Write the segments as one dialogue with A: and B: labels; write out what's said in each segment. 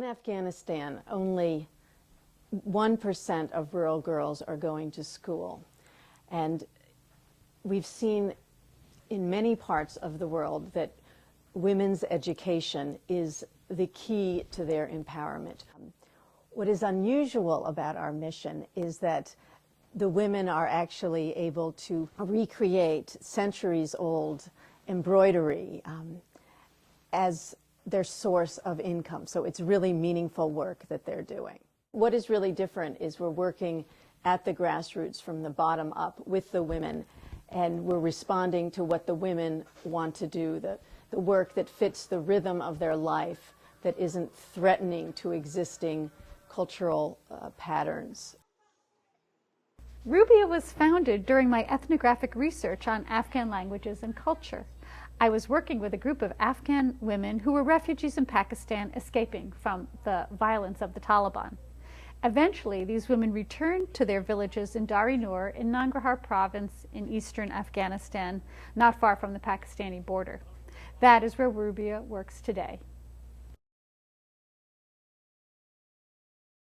A: Afghanistan, only 1% of rural girls are going to school. And we've seen in many parts of the world that women's education is the key to their empowerment. What is unusual about our mission is that the women are actually able to recreate centuries-old embroidery as their source of income. So it's really meaningful work that they're doing. What is really different is we're working at the grassroots from the bottom up with the women, and we're responding to what the women want to do, the work that fits the rhythm of their life, that isn't threatening to existing cultural patterns.
B: Rubia was founded during my ethnographic research on Afghan languages and culture. I was working with a group of Afghan women who were refugees in Pakistan escaping from the violence of the Taliban. Eventually, these women returned to their villages in Dari Nur in Nangarhar province in eastern Afghanistan, not far from the Pakistani border. That is where Rubia works today.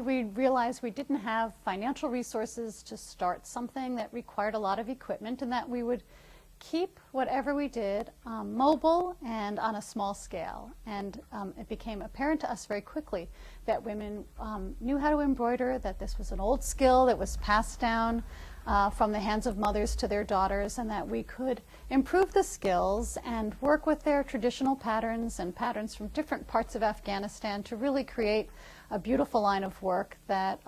B: We realized we didn't have financial resources to start something that required a lot of equipment, and that we would keep whatever we did mobile and on a small scale. And it became apparent to us very quickly that women knew how to embroider, that this was an old skill that was passed down from the hands of mothers to their daughters, and that we could improve the skills and work with their traditional patterns and patterns from different parts of Afghanistan to really create a beautiful line of work that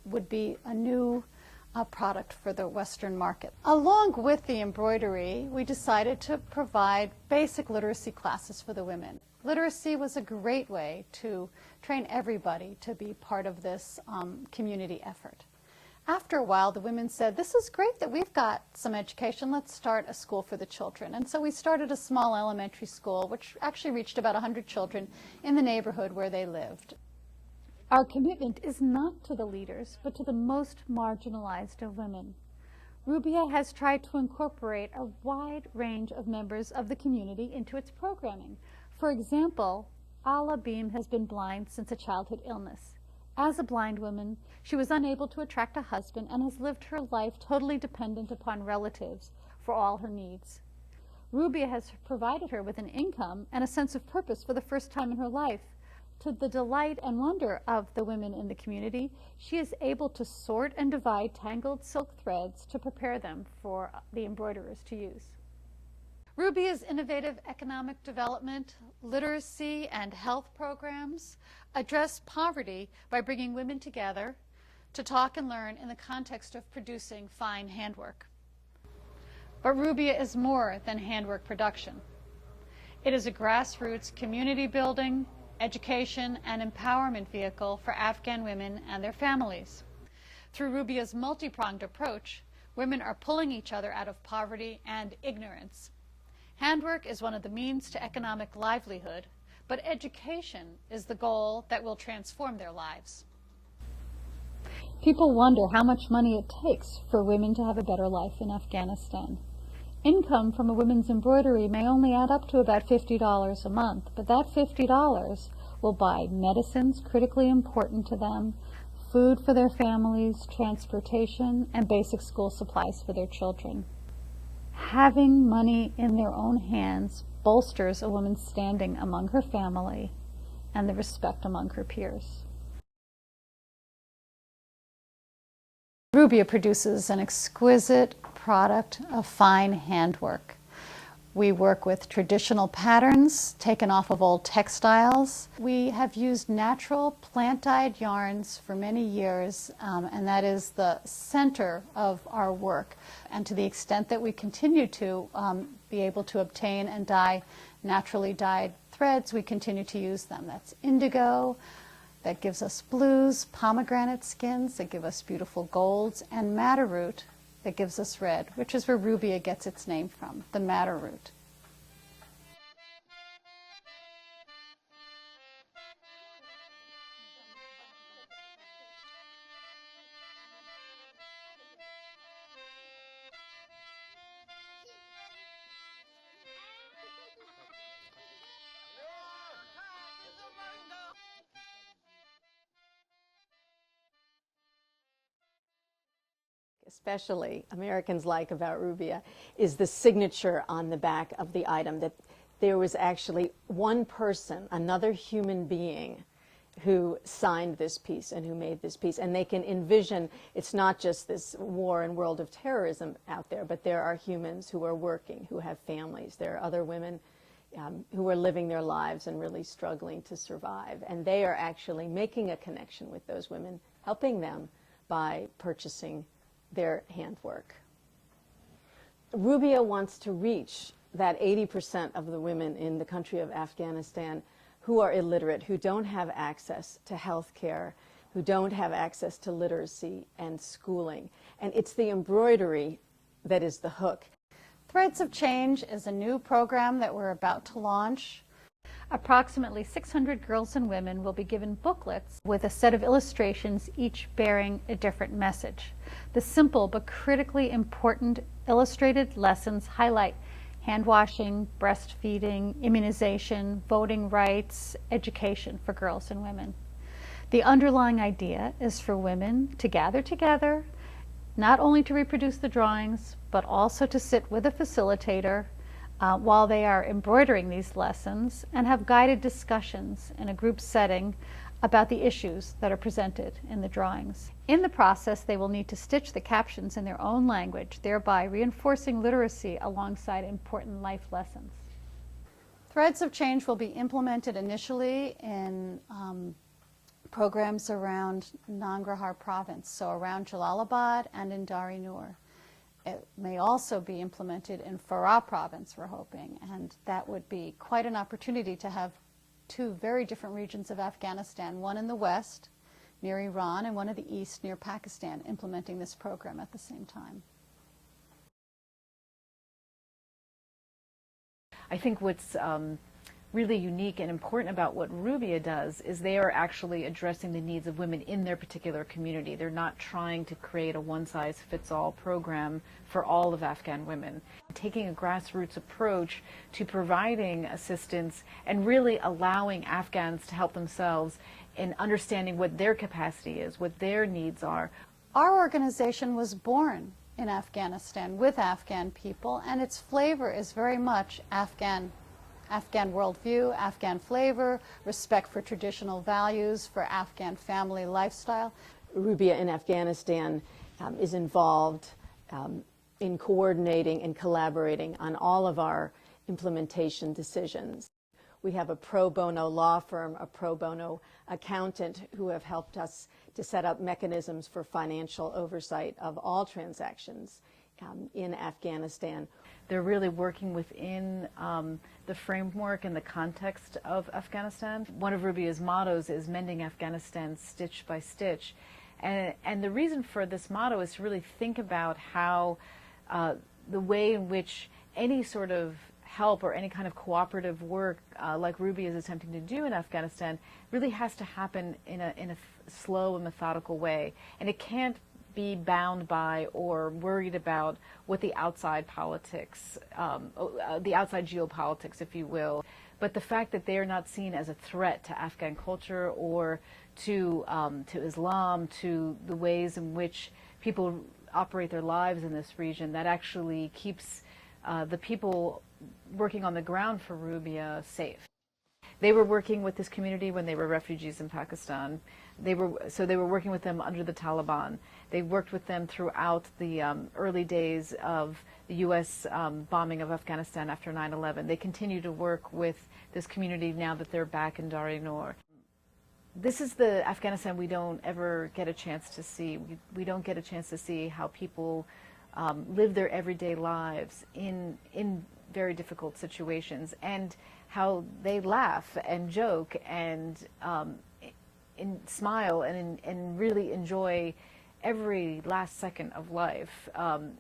B: would be a new product for the Western market. Along with the embroidery, we decided to provide basic literacy classes for the women. Literacy was a great way to train everybody to be part of this community effort. After a while, the women said, "This is great that we've got some education. Let's start a school for the children." And so we started a small elementary school, which actually reached about 100 children in the neighborhood where they lived. Our commitment is not to the leaders, but to the most marginalized of women. Rubia has tried to incorporate a wide range of members of the community into its programming. For example, Ala Beam has been blind since a childhood illness. As a blind woman, she was unable to attract a husband and has lived her life totally dependent upon relatives for all her needs. Rubia has provided her with an income and a sense of purpose for the first time in her life. To the delight and wonder of the women in the community, she is able to sort and divide tangled silk threads to prepare them for the embroiderers to use. Rubia's innovative economic development, literacy, and health programs address poverty by bringing women together to talk and learn in the context of producing fine handwork. But Rubia is more than handwork production. It is a grassroots community building, education, and empowerment vehicle for Afghan women and their families. Through Rubia's multi-pronged approach, women are pulling each other out of poverty and ignorance. Handwork is one of the means to economic livelihood, but education is the goal that will transform their lives. People wonder how much money it takes for women to have a better life in Afghanistan. Income from a women's embroidery may only add up to about $50 a month, but that $50 will buy medicines critically important to them, food for their families, transportation, and basic school supplies for their children. Having money in their own hands bolsters a woman's standing among her family and the respect among her peers. Rubia produces an exquisite product of fine handwork. We work with traditional patterns taken off of old textiles. We have used natural plant-dyed yarns for many years, and that is the center of our work. And to the extent that we continue to be able to obtain and dye naturally dyed threads, we continue to use them. That's indigo, that gives us blues, pomegranate skins that give us beautiful golds, and madder root that gives us red, which is where Rubia gets its name from, the madder root.
A: especially Americans like about Rubia, is the signature on the back of the item, that there was actually one person, another human being, who signed this piece and who made this piece. And they can envision it's not just this war and world of terrorism out there, but there are humans who are working, who have families. There are other women who are living their lives and really struggling to survive. And they are actually making a connection with those women, helping them by purchasing their handwork. Rubia wants to reach that 80% of the women in the country of Afghanistan who are illiterate, who don't have access to health care, who don't have access to literacy and schooling. And it's the embroidery that is the hook.
B: Threads of Change is a new program that we're about to launch. Approximately 600 girls and women will be given booklets with a set of illustrations, each bearing a different message. The simple but critically important illustrated lessons highlight hand washing, breastfeeding, immunization, voting rights, education for girls and women. The underlying idea is for women to gather together, not only to reproduce the drawings, but also to sit with a facilitator while they are embroidering these lessons and have guided discussions in a group setting about the issues that are presented in the drawings. In the process, they will need to stitch the captions in their own language, thereby reinforcing literacy alongside important life lessons. Threads of Change will be implemented initially in programs around Nangarhar province, so around Jalalabad and in Dari Nur. It may also be implemented in Farah province, we're hoping, and that would be quite an opportunity to have two very different regions of Afghanistan, one in the west near Iran and one in the east near Pakistan, implementing this program at the same time.
C: I think what's really unique and important about what Rubia does is they are actually addressing the needs of women in their particular community. They're not trying to create a one-size-fits-all program for all of Afghan women. Taking a grassroots approach to providing assistance and really allowing Afghans to help themselves in understanding what their capacity is, what their needs are.
B: Our organization was born in Afghanistan with Afghan people, and its flavor is very much Afghan worldview, Afghan flavor, respect for traditional values, for Afghan family lifestyle.
A: Rubia in Afghanistan is involved in coordinating and collaborating on all of our implementation decisions. We have a pro bono law firm, a pro bono accountant who have helped us to set up mechanisms for financial oversight of all transactions in Afghanistan.
C: They're really working within the framework and the context of Afghanistan. One of Rubia's mottos is mending Afghanistan stitch by stitch. And the reason for this motto is to really think about how the way in which any sort of help or any kind of cooperative work like Rubia is attempting to do in Afghanistan really has to happen in a slow and methodical way. And it can't be bound by or worried about what the outside politics, the outside geopolitics, if you will. But the fact that they are not seen as a threat to Afghan culture or to Islam, to the ways in which people operate their lives in this region, that actually keeps the people working on the ground for Rubia safe. They were working with this community when they were refugees in Pakistan. They were working with them under the Taliban. They worked with them throughout the early days of the U.S. Bombing of Afghanistan after 9/11. They continue to work with this community now that they're back in Dari Nur. This is the Afghanistan we don't ever get a chance to see. We don't get a chance to see how people live their everyday lives in very difficult situations, and how they laugh and joke and smile and really enjoy every last second of life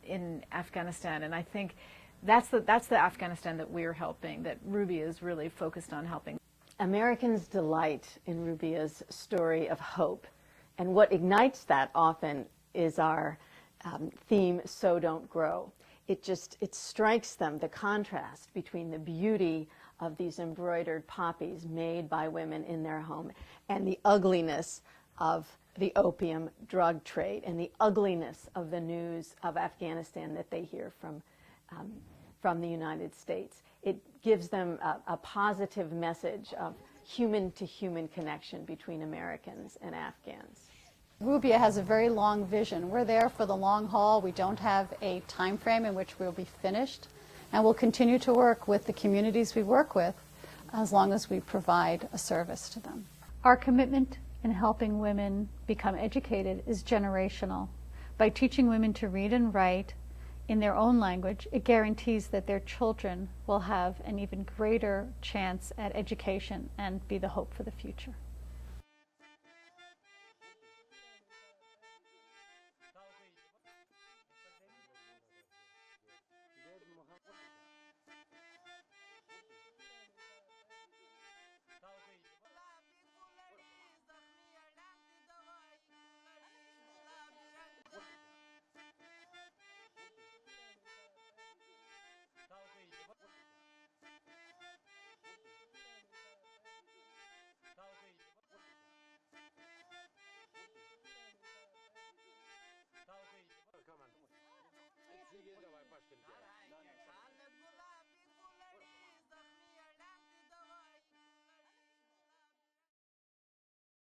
C: in Afghanistan. And I think that's the Afghanistan that we're helping, that Rubia is really focused on helping.
A: Americans delight in Rubia's story of hope, and what ignites that often is our theme, "So Don't Grow." It strikes them, the contrast between the beauty of these embroidered poppies made by women in their home and the ugliness of the opium drug trade and the ugliness of the news of Afghanistan that they hear from the United States. It gives them a positive message of human-to-human connection between Americans and Afghans.
B: Rubia has a very long vision. We're there for the long haul. We don't have a time frame in which we'll be finished, and we'll continue to work with the communities we work with as long as we provide a service to them. Our commitment in helping women become educated is generational. By teaching women to read and write in their own language, it guarantees that their children will have an even greater chance at education and be the hope for the future.